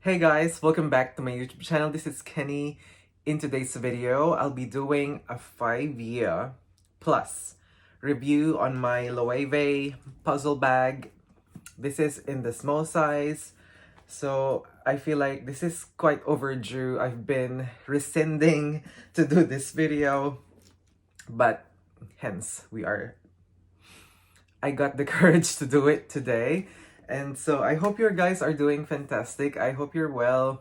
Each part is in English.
Hey guys, welcome back to my YouTube channel. This is Kenny. In today's video, I'll be doing a 5-year plus review on my Loewe Puzzle Bag. This is in the small size, so I feel like this is quite overdue. I've been rescinding to do this video, but hence I got the courage to do it today. And so I hope you guys are doing fantastic. I hope you're well.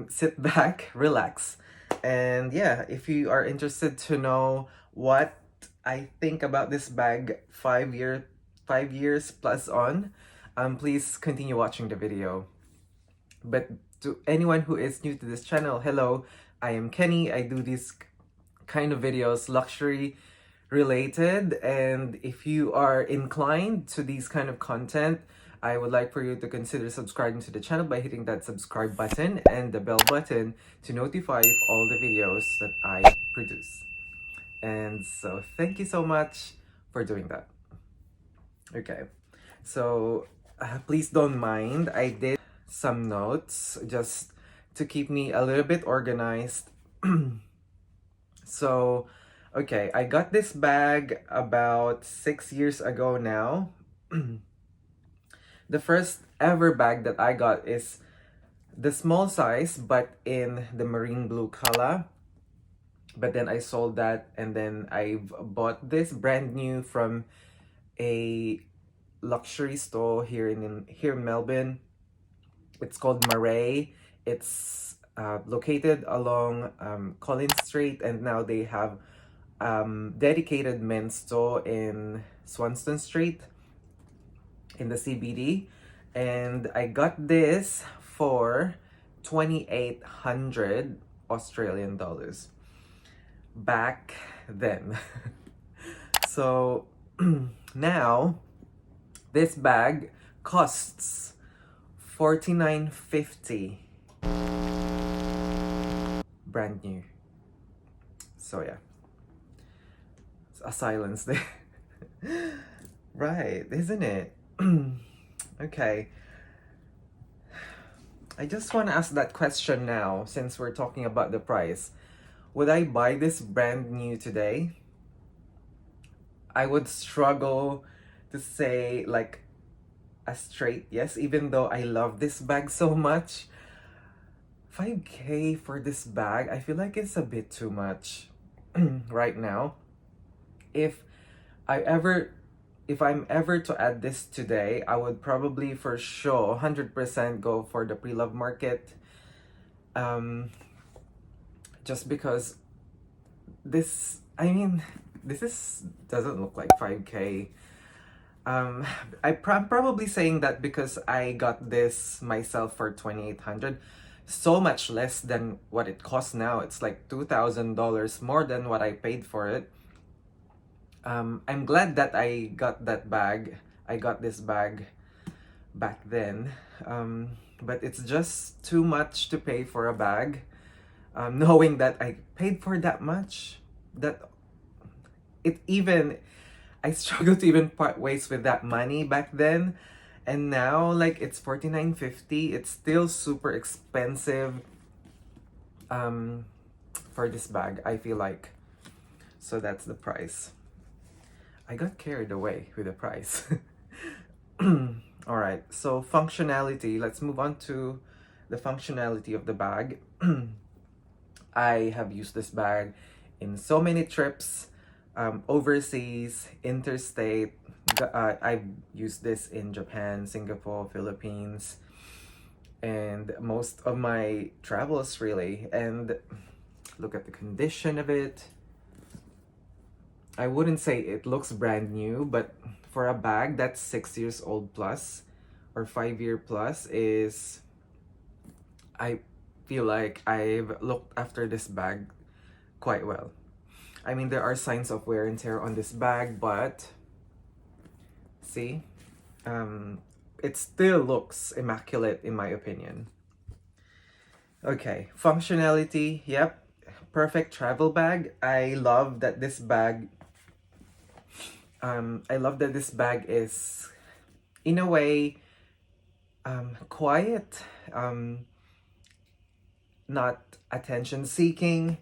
Sit back, relax. And yeah, if you are interested to know what I think about this bag 5 years plus on, please continue watching the video. But to anyone who is new to this channel, hello, I am Kenny. I do these kind of videos, luxury related, and if you are inclined to these kind of content, I would like for you to consider subscribing to the channel by hitting that subscribe button and the bell button to notify all the videos that I produce. And so thank you so much for doing that. Okay, so please don't mind, I did some notes just to keep me a little bit organized. So okay, I got this bag about 6 years ago now. The first ever bag that I got is the small size, but in the marine blue color. But then I sold that, and then I've bought this brand new from a luxury store here in Melbourne. It's called Marae. It's located along Collins Street, and now they have dedicated men's store in Swanston Street in the CBD. And I got this for 2,800 Australian dollars back then. So now this bag costs $49.50 brand new. So yeah, a silence there. Right, isn't it? Okay, I just want to ask that question now since we're talking about the price. Would I buy this brand new today? I would struggle to say like a straight yes, even though I love this bag so much. 5K for this bag, I feel like it's a bit too much right now. If I'm ever to add this today, I would probably for sure 100% go for the pre-love market. Just because this doesn't look like 5K. I'm probably saying that because I got this myself for 2,800, so much less than what it costs now. It's like $2,000 more than what I paid for it. I'm glad that I got that bag. I got this bag back then. But it's just too much to pay for a bag. Knowing that I paid for that much, that I struggled to even part ways with that money back then. And now, like, it's $49.50. It's still super expensive for this bag, I feel like. So that's the price. I got carried away with the price. All right, so functionality. Let's move on to the functionality of the bag. I have used this bag in so many trips, overseas, interstate. I've used this in Japan, Singapore, Philippines, and most of my travels really. And look at the condition of it. I wouldn't say it looks brand new, but for a bag that's 6 years old plus or 5-year plus I feel like I've looked after this bag quite well. I mean, there are signs of wear and tear on this bag, but see, it still looks immaculate in my opinion. Okay, functionality, yep, perfect travel bag. I love that this bag is, in a way, quiet, not attention seeking.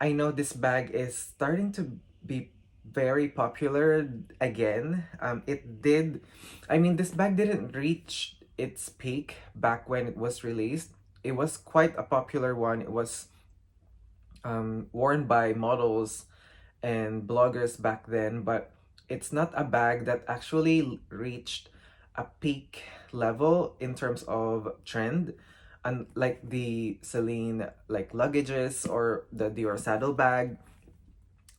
I know this bag is starting to be very popular again. I mean, this bag didn't reach its peak back when it was released. It was quite a popular one. It was worn by models and bloggers back then, but it's not a bag that actually reached a peak level in terms of trend, and like the Celine like luggages or the Dior saddle bag.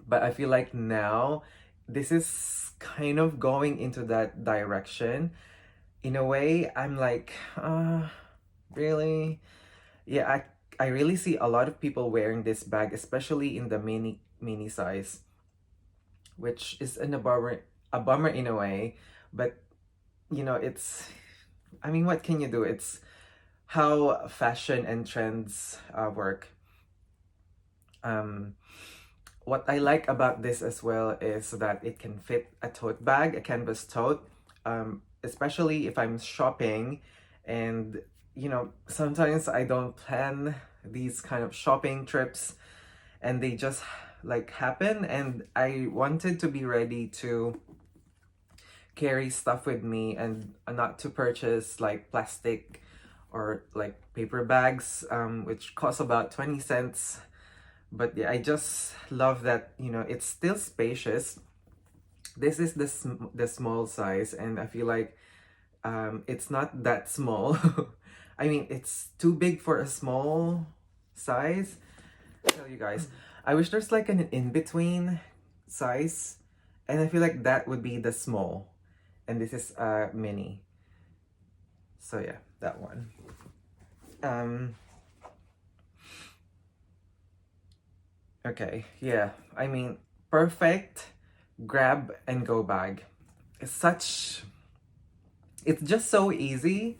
But I feel like now this is kind of going into that direction. In a way, I'm like, really? Yeah, I really see a lot of people wearing this bag, especially in the mini size, which is a bummer in a way. But it's, I mean, what can you do? It's how fashion and trends work. Um, what I like about this as well is that it can fit a tote bag, a canvas tote, especially if I'm shopping. And sometimes I don't plan these kind of shopping trips, and they just like happen, and I wanted to be ready to carry stuff with me and not to purchase like plastic or like paper bags, which cost about 20 cents. But yeah, I just love that it's still spacious. This is the small size, and I feel like it's not that small. I mean, it's too big for a small size. I'll tell you guys, I wish there's like an in-between size, and I feel like that would be the small, and this is a mini. So yeah, that one. Okay, yeah, I mean, perfect grab and go bag. It's just so easy,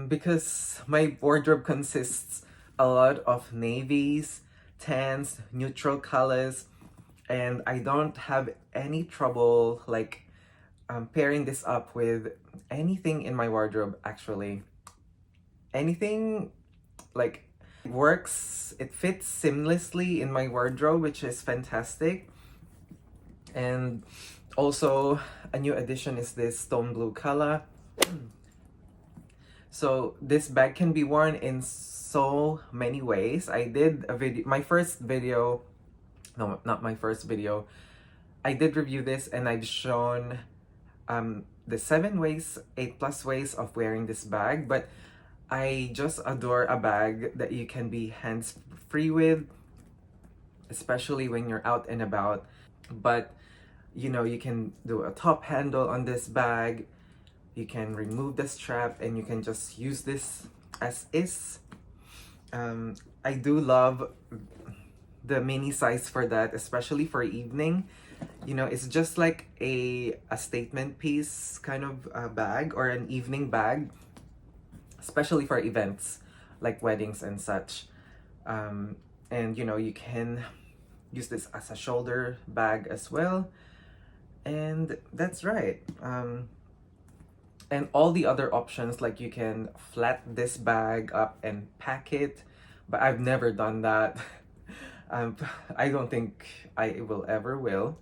because my wardrobe consists a lot of navies, tans, neutral colors, and I don't have any trouble like pairing this up with anything in my wardrobe. Actually, anything like works. It fits seamlessly in my wardrobe, which is fantastic. And also, a new addition is this stone blue color. So this bag can be worn in so many ways. I did a video, my first video, no, not my first video. I did review this, and I've shown the 7 ways, 8+ ways of wearing this bag. But I just adore a bag that you can be hands-free with, especially when you're out and about. But you can do a top handle on this bag. You can remove the strap, and you can just use this as is. I do love the mini size for that, especially for evening. It's just like a statement piece kind of bag, or an evening bag, especially for events like weddings and such. And you can use this as a shoulder bag as well. And that's right. And all the other options, like you can flat this bag up and pack it, but I've never done that. um, I don't think I will.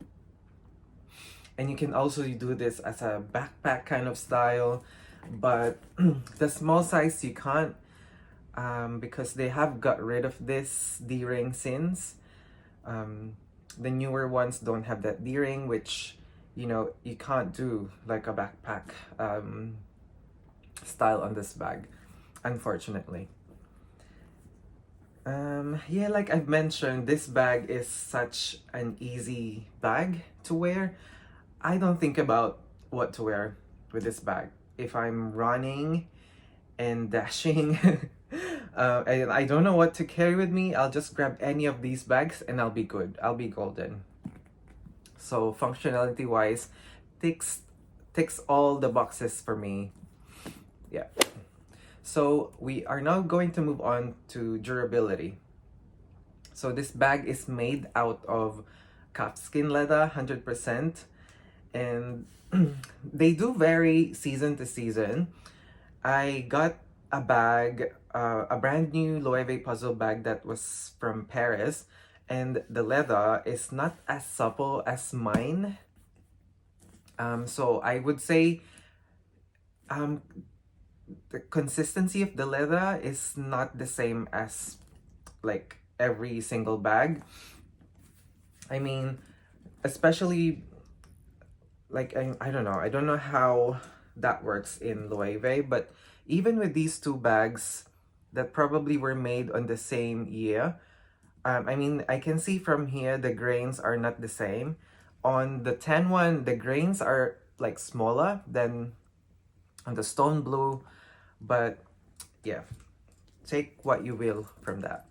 And you can also do this as a backpack kind of style, but the small size you can't, because they have got rid of this D-ring since. The newer ones don't have that D-ring, which you can't do like a backpack style on this bag, unfortunately. Yeah, like I've mentioned, this bag is such an easy bag to wear. I don't think about what to wear with this bag. If I'm running and dashing, and I don't know what to carry with me, I'll just grab any of these bags and I'll be good. I'll be golden. So functionality wise, ticks all the boxes for me. Yeah. So we are now going to move on to durability. So this bag is made out of calfskin leather, 100%. And they do vary season to season. I got a bag, a brand new Loewe Puzzle Bag that was from Paris, and the leather is not as supple as mine. So I would say um, the consistency of the leather is not the same as like every single bag. I mean, especially like I don't know. I don't know how that works in Loewe, but even with these two bags that probably were made on the same year, I mean, I can see from here the grains are not the same. On the 10 one, the grains are like smaller than on the stone blue, but yeah, take what you will from that.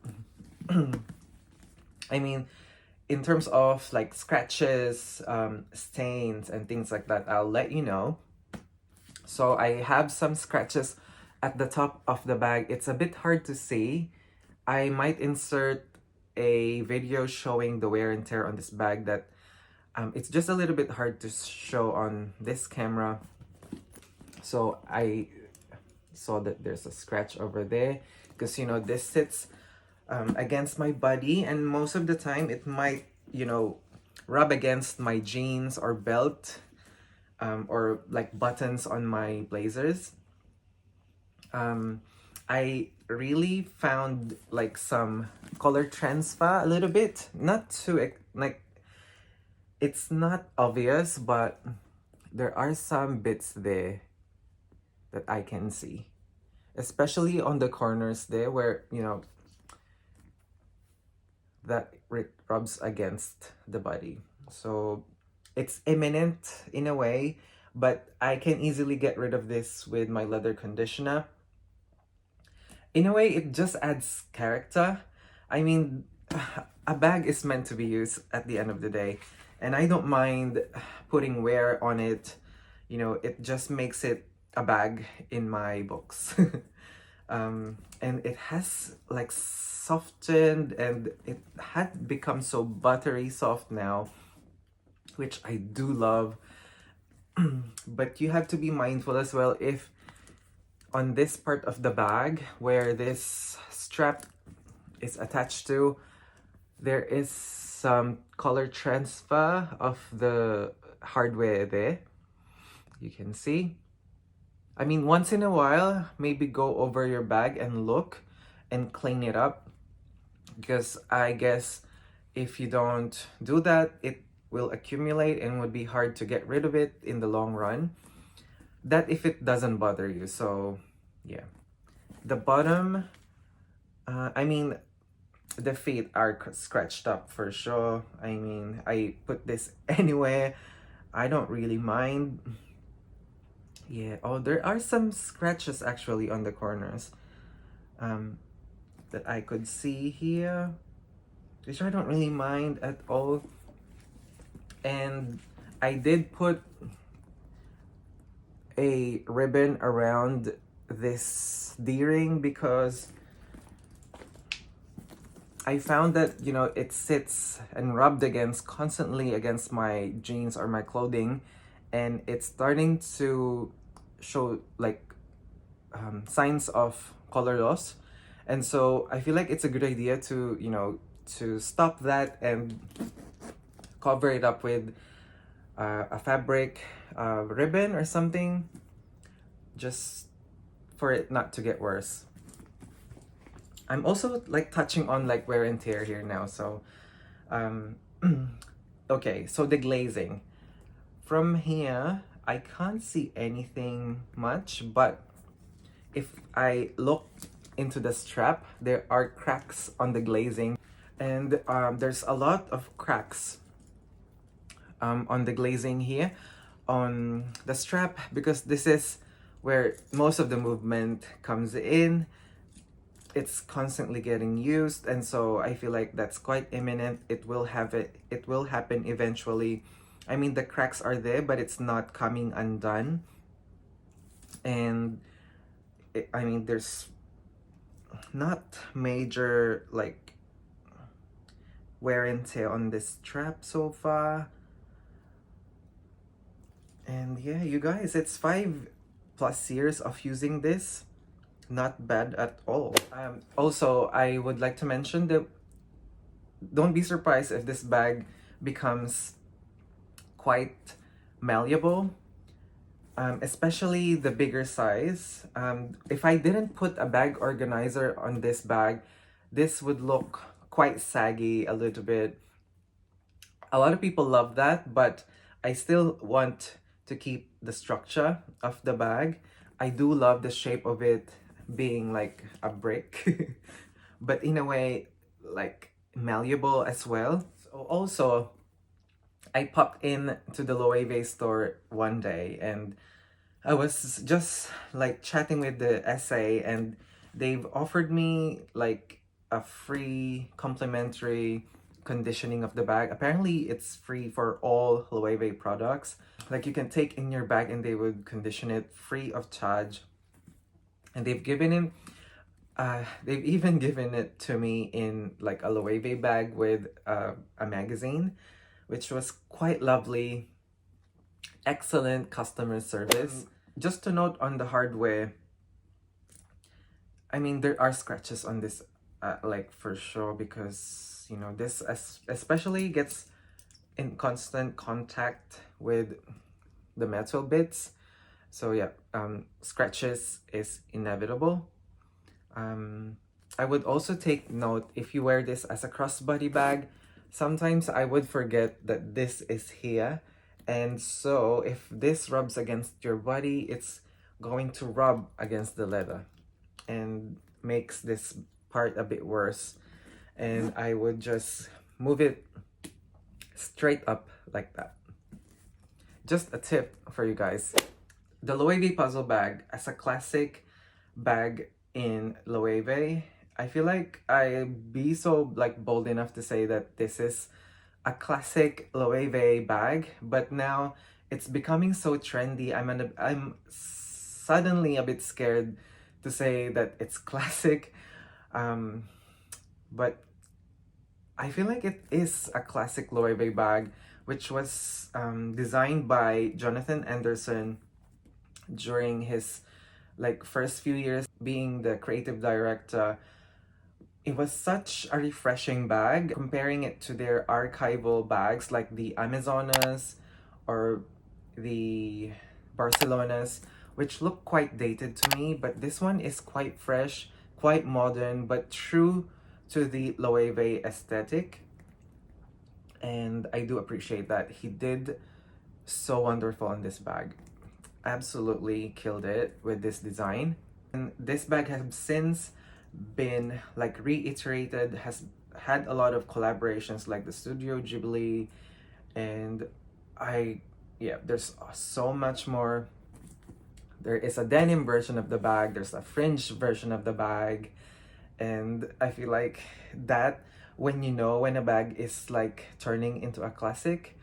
I mean, in terms of like scratches, stains, and things like that, I'll let you know. So I have some scratches at the top of the bag. It's a bit hard to see. I might insert a video showing the wear and tear on this bag that it's just a little bit hard to show on this camera. So I saw that there's a scratch over there because, you know, this sits against my body, and most of the time it might, you know, rub against my jeans or belt, or like buttons on my blazers. I really found like some color transfer a little bit, not too like, it's not obvious, but there are some bits there that I can see, especially on the corners there where, you know, that rubs against the body. So it's imminent in a way, but I can easily get rid of this with my leather conditioner. In a way, it just adds character. I mean, a bag is meant to be used at the end of the day, and I don't mind putting wear on it. You know, it just makes it a bag in my books. And it has like softened, and it had become so buttery soft now, which I do love. But you have to be mindful as well if on this part of the bag where this strap is attached to, there is some color transfer of the hardware there. You can see. I mean, once in a while, maybe go over your bag and look and clean it up, because I guess if you don't do that, it will accumulate and would be hard to get rid of it in the long run. That if it doesn't bother you. So yeah, the bottom, I mean, the feet are scratched up for sure. I mean, I put this anywhere. I don't really mind. Yeah, oh, there are some scratches actually on the corners that I could see here, which I don't really mind at all. And I did put a ribbon around this D-ring because I found that, you know, it sits and rubbed against constantly against my jeans or my clothing, and it's starting to show like signs of color loss. And so I feel like it's a good idea to, you know, to stop that and cover it up with a fabric ribbon or something, just for it not to get worse. I'm also like touching on like wear and tear here now. So okay, so the glazing from here, I can't see anything much, but if I look into the strap, there are cracks on the glazing, and there's a lot of cracks on the glazing here on the strap, because this is where most of the movement comes in. It's constantly getting used, and so I feel like that's quite imminent. It will happen eventually. I mean, the cracks are there, but it's not coming undone. And I mean, there's not major like wear and tear on this strap so far. And yeah, you guys, it's 5 plus years of using this. Not bad at all. Also, I would like to mention that don't be surprised if this bag becomes quite malleable, especially the bigger size. If I didn't put a bag organizer on this bag, this would look quite saggy a little bit. A lot of people love that, but I still want to keep the structure of the bag. I do love the shape of it being like a brick, but in a way, like malleable as well. So also, I popped in to the Loewe store one day and I was just like chatting with the SA and they've offered me like a free complimentary conditioning of the bag. Apparently it's free for all Loewe products. Like you can take in your bag and they would condition it free of charge. And they've even given it to me in like a Loewe bag with a magazine, which was quite lovely. Excellent customer service. Just to note on the hardware, I mean, there are scratches on this, like for sure, because you know this especially gets in constant contact with the metal bits. So yeah, scratches is inevitable. I would also take note if you wear this as a crossbody bag, sometimes I would forget that this is here. And so if this rubs against your body, it's going to rub against the leather and makes this part a bit worse. And I would just move it straight up like that. Just a tip for you guys. The Loewe Puzzle Bag as a classic bag in Loewe, I feel like I'd be so like bold enough to say that this is a classic Loewe bag, but now it's becoming so trendy. I'm suddenly a bit scared to say that it's classic, but I feel like it is a classic Loewe bag, which was designed by Jonathan Anderson during his like first few years being the creative director. It was such a refreshing bag, comparing it to their archival bags like the Amazonas or the Barcelonas, which look quite dated to me, but this one is quite fresh, quite modern, but true to the Loewe aesthetic. And I do appreciate that. He did so wonderful on this bag. Absolutely killed it with this design. And this bag has since been like reiterated, has had a lot of collaborations like the Studio Ghibli, and there's so much more. There is a denim version of the bag, there's a fringe version of the bag, and I feel like that when you know when a bag is like turning into a classic,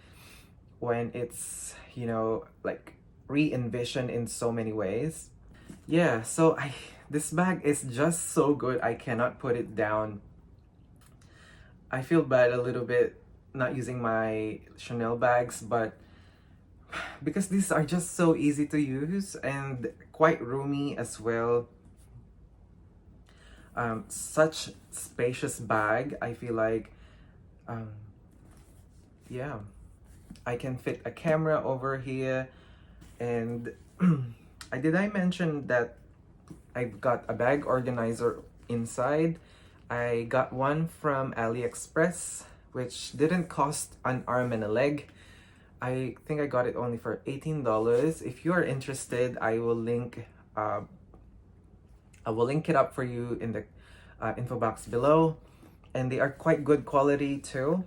when it's, you know, like re-envisioned in so many ways. Yeah, so this bag is just so good, I cannot put it down. I feel bad a little bit not using my Chanel bags, but because these are just so easy to use and quite roomy as well. Such spacious bag, I feel like, yeah, I can fit a camera over here. And did I mention that I've got a bag organizer inside? I got one from AliExpress, which didn't cost an arm and a leg. I think I got it only for $18. If you are interested, I will link it up for you in the info box below. And they are quite good quality too.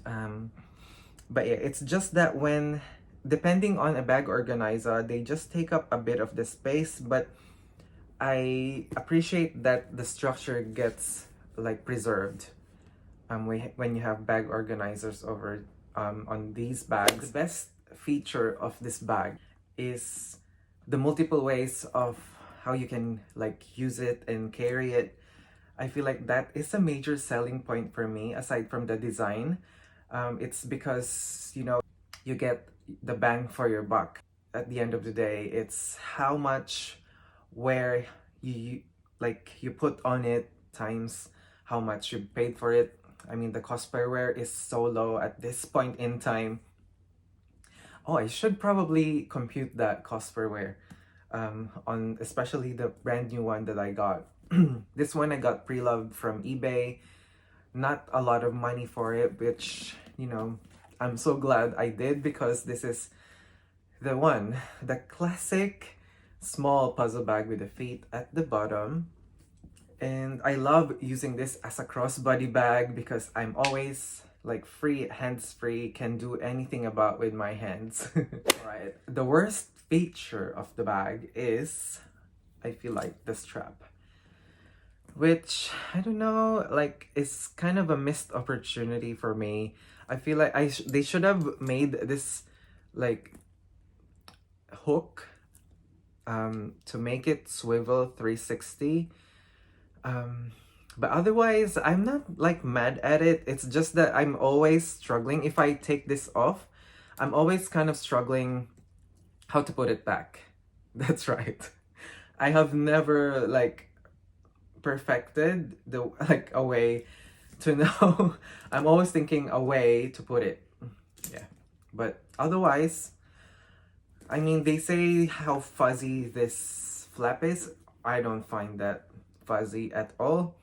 But yeah, it's just that when depending on a bag organizer, they just take up a bit of the space, but I appreciate that the structure gets like preserved when you have bag organizers over on these bags. The best feature of this bag is the multiple ways of how you can like use it and carry it. I feel like that is a major selling point for me aside from the design. It's because, you know, you get the bang for your buck. at the end of the day, it's how much wear you like you put on it times how much you paid for it. I mean, the cost per wear is so low at this point in time. Oh, I should probably compute that cost per wear, on especially the brand new one that I got. This one I got pre-loved from eBay. Not a lot of money for it, which, you know, I'm so glad I did, because this is the one, the classic small puzzle bag with the feet at the bottom. And I love using this as a crossbody bag because I'm always like free, hands free, can do anything about with my hands. Right. The worst feature of the bag is, I feel like, the strap, which I don't know, like, is kind of a missed opportunity for me. I feel like they should have made this like hook to make it swivel 360. But otherwise, I'm not like mad at it. It's just that I'm always struggling. If I take this off, I'm always kind of struggling how to put it back. That's right. I have never like perfected the like a way to know. I'm always thinking a way to put it. Yeah. But otherwise, I mean, they say how fuzzy this flap is. I don't find that fuzzy at all.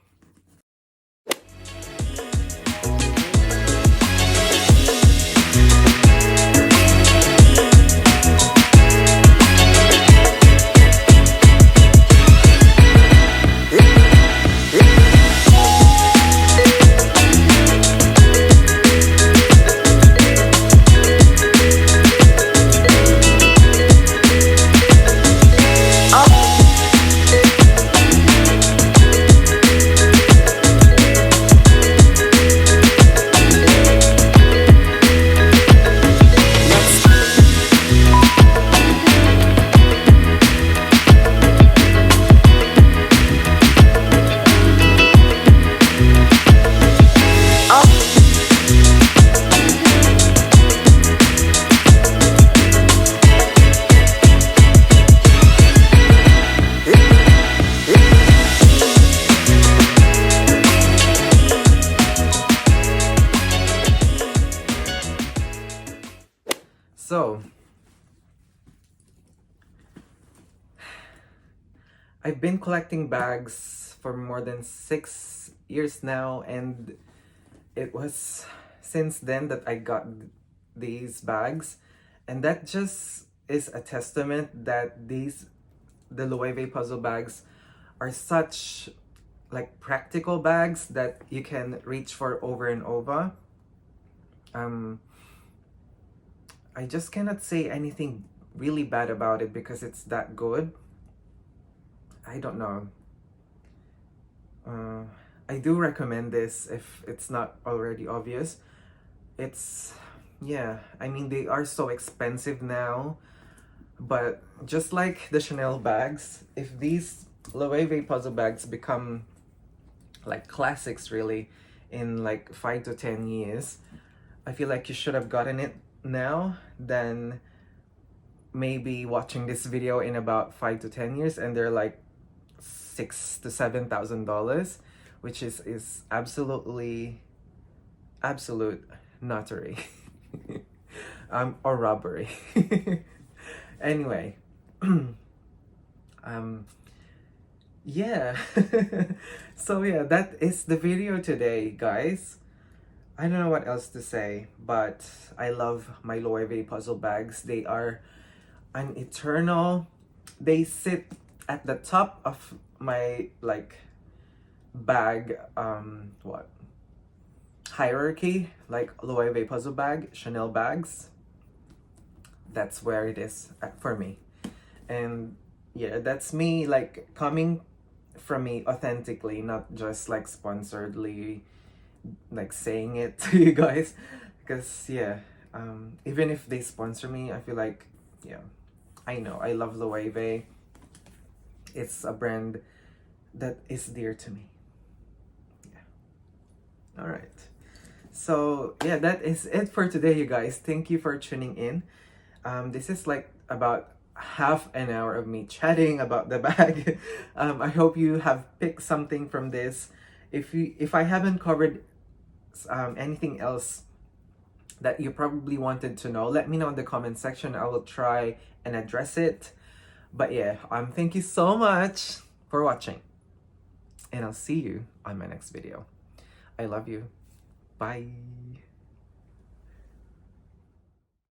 So, I've been collecting bags for more than 6 years now, and it was since then that I got these bags. And that just is a testament that the Loewe puzzle bags are such like practical bags that you can reach for over and over. I just cannot say anything really bad about it because it's that good. I don't know. I do recommend this if it's not already obvious. It's, yeah, I mean, they are so expensive now, but just like the Chanel bags, if these Loewe puzzle bags become like classics really in like 5 to 10 years, I feel like you should have gotten it now than maybe watching this video in about 5 to 10 years and they're like $6,000 to $7,000, which is absolute nuttery. Or robbery. Anyway, yeah. So yeah, that is the video today, guys. I don't know what else to say, but I love my Loewe puzzle bags. They are an eternal. They sit at the top of my like bag what hierarchy, like Loewe puzzle bag, Chanel bags. That's where it is for me. And yeah, that's me like coming from me authentically, not just like sponsoredly like saying it to you guys, because yeah, even if they sponsor me, I feel like, yeah, I know I love Loewe. It's a brand that is dear to me. Yeah. All right, so yeah, that is it for today, you guys. Thank you for tuning in. This is like about half an hour of me chatting about the bag. I hope you have picked something from this. If I haven't covered anything else that you probably wanted to know, let me know in the comment section. I will try and address it. But yeah, thank you so much for watching, and I'll see you on my next video. I love you. Bye.